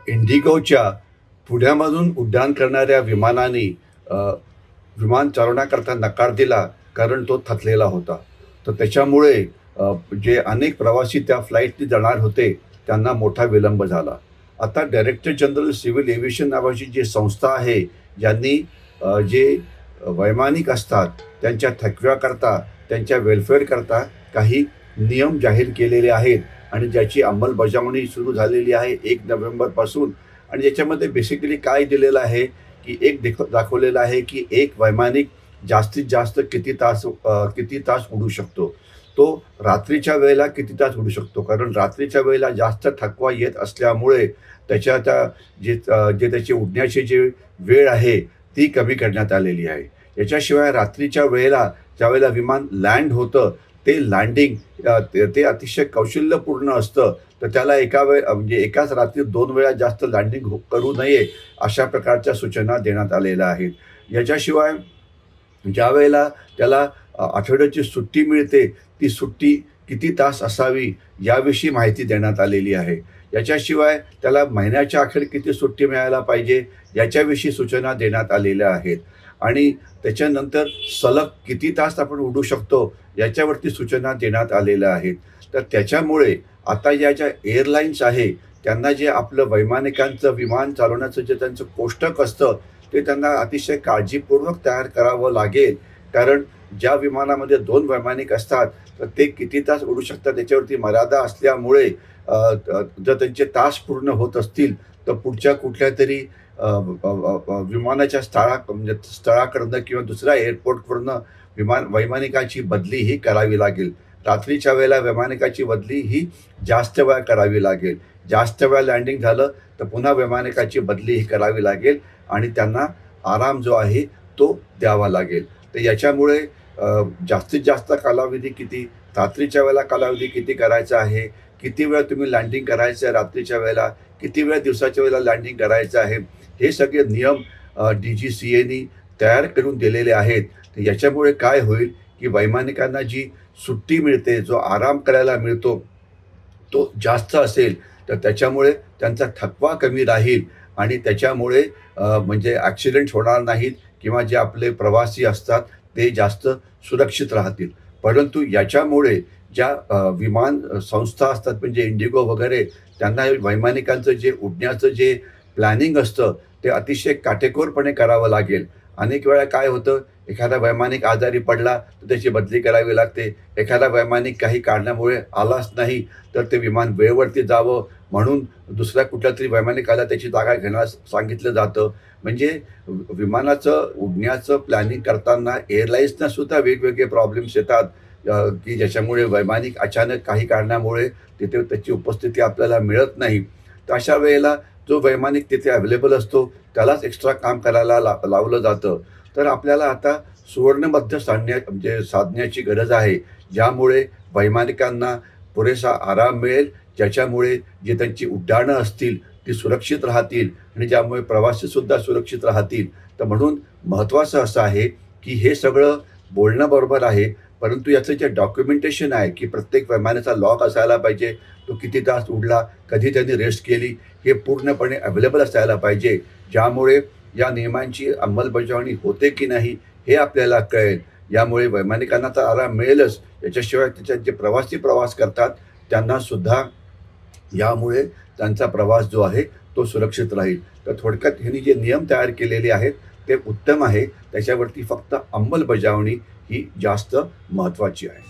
इंडिगोच्या पुण्यामधून उड्डाण करणाऱ्या विमानाने विमान चालवण्याकरता नकार दिला, कारण तो थकलेला होता. तर त्याच्यामुळे जे अनेक प्रवासी त्या फ्लाईटने जाणार होते, त्यांना मोठा विलंब झाला. आता डायरेक्टर जनरल सिव्हिल एव्हिएशन नावाची जी संस्था आहे, ज्यांनी जे वैमानिक असतात, त्यांच्या थकव्याकरता, त्यांच्या वेलफेअरकरता काही नियम जाहीर केलेले आहेत आणि ज्याची अंमलबजावणी सुरू झालेली आहे 1 नोव्हेंबरपासून. आणि याच्यामध्ये बेसिकली काय दिलेलं आहे, की दाखवलेलं आहे, की एक वैमानिक जास्तीत जास्त किती तास उडू शकतो. तो रात्रीच्या वेळेला किती तास उडू शकतो. कारण रात्रीच्या वेळेला जास्त थकवा येत असल्यामुळे त्याच्या त्या जे त्याची उडण्याची जी वेळ आहे, ती कमी करण्यात आलेली आहे. याच्याशिवाय रात्रीच्या वेळेला ज्यावेळेला विमान लँड होतं, ते लँडिंग ते अतिशय कौशल्यपूर्ण असतं. तर त्याला म्हणजे एकाच रात्री 2 वेळा जास्त लँडिंग करू नये, अशा प्रकारच्या सूचना देण्यात आलेल्या आहेत. याच्याशिवाय ज्यावेळेला त्याला आठवड्याची सुट्टी मिळते, ती सुट्टी किती तास असावी याविषयी माहिती देण्यात आलेली आहे. याच्याशिवाय त्याला महिन्याच्या अखेर किती सुट्टी मिळायला पाहिजे, याच्याविषयी सूचना देण्यात आलेल्या आहेत. आणि त्याच्यानंतर सलग किती तास आपण उडू शकतो, याच्यावरती सूचना देण्यात आलेल्या आहेत. तर त्याच्यामुळे आता या ज्या एअरलाईन्स आहे, त्यांना जे आपलं वैमानिकांचं विमान चालवण्याचं जे त्यांचं कोष्टक असतं, ते त्यांना अतिशय काळजीपूर्वक तयार करावं लागेल. कारण ज्या विमानामध्ये 2 वैमानिक असतात, तर ते किती तास उडू शकतात याच्यावरती मर्यादा असल्यामुळे जर त्यांचे तास पूर्ण होत असतील, तर पुढच्या कुठल्यातरी विमानाच्या म्हणजे स्थळाकडनं किंवा दुसऱ्या एअरपोर्टवरनं वैमानिकाची बदली ही करावी लागेल. रात्रीच्या वेळेला वैमानिकाची बदली ही जास्त वेळा करावी लागेल. जास्त वेळा लँडिंग झालं, तर पुन्हा वैमानिकाची बदली ही करावी लागेल आणि त्यांना आराम जो आहे, तो द्यावा लागेल. तर याच्यामुळे जास्तीत जास्त कालावधी किती, रात्रीच्या वेळेला कालावधी किती करायचा आहे, किती वेळ तुम्ही लँडिंग करायचं आहे रात्रीच्या वेळेला, किती वेळ दिवसाच्या वेळेला लँडिंग करायचं आहे, हे सगळे नियम DGCAनी तयार करून दिलेले आहेत. तर याच्यामुळे काय होईल, की वैमानिकांना जी सुट्टी मिळते, जो आराम करायला मिळतो, तो जास्त असेल. तर त्याच्यामुळे त्यांचा थकवा कमी राहील आणि त्याच्यामुळे म्हणजे ॲक्सिडेंट होणार नाहीत किंवा जे आपले प्रवासी असतात, ते जास्त सुरक्षित राहतील. परंतु याच्यामुळे ज्या विमान संस्था असतात, म्हणजे इंडिगो वगैरे, त्यांना वैमानिकांचं जे उडण्याचं जे प्लॅनिंग असतं, ते अतिशय काटेकोरपणे करावं लागेल. अनेक वेळा काय होतं, एखादा वैमानिक आजारी पडला, तर त्याची बदली करावी लागते. एखादा वैमानिक काही कारणामुळे आलाच नाही, तर ते विमान वेळेवरती जावं म्हणून दुसऱ्या कुठल्यातरी वैमानिकाला त्याची जागा घेण्यास सांगितलं जातं. म्हणजे विमानाचं उडण्याचं प्लॅनिंग करताना एअरलाईन्सना सुद्धा वेगवेगळे प्रॉब्लेम्स येतात, की ज्याच्यामुळे वैमानिक अचानक काही कारणामुळे तिथे त्याची उपस्थिती आपल्याला मिळत नाही. तर अशा वेळेला जो वैमानिक तिथे अवेलेबल असतो, त्यालाच एक्स्ट्रा काम करायला लावलं जातं. तर आपल्याला आता सुवर्णमध्य साधण्याची गरज आहे, ज्यामुळे वैमानिकांना पुरेसा आराम मिळेल, ज्याच्यामुळे जे त्यांची उड्डाणं असतील, ती सुरक्षित राहतील आणि ज्यामुळे प्रवासीसुद्धा सुरक्षित राहतील. तर म्हणून महत्त्वाचं असं आहे, की हे सगळं बोलणं बरोबर आहे, परंतु याचं जे डॉक्युमेंटेशन आहे, की प्रत्येक वैमानाचा लॉग असायला पाहिजे, तो किती तास उडला, कधी त्यांनी रेस्ट केली, हे पूर्णपणे अवेलेबल असायला पाहिजे. ज्यामुळे या नियमांची अंमलबजावणी होते की नाही, हे आपल्याला कळेल. यामुळे वैमानिकांना तर आराम मिळेलच, याच्याशिवाय त्याच्यात जे प्रवासी प्रवास करतात, त्यांनासुद्धा यामुळे त्यांचा प्रवास जो आहे, तो सुरक्षित राहील. तर थोडक्यात ह्यांनी जे नियम तयार केलेले आहेत, ते उत्तम आहे. त्याच्यावरती फक्त अंमलबजावणी ही जास्त महत्त्वाची आहे.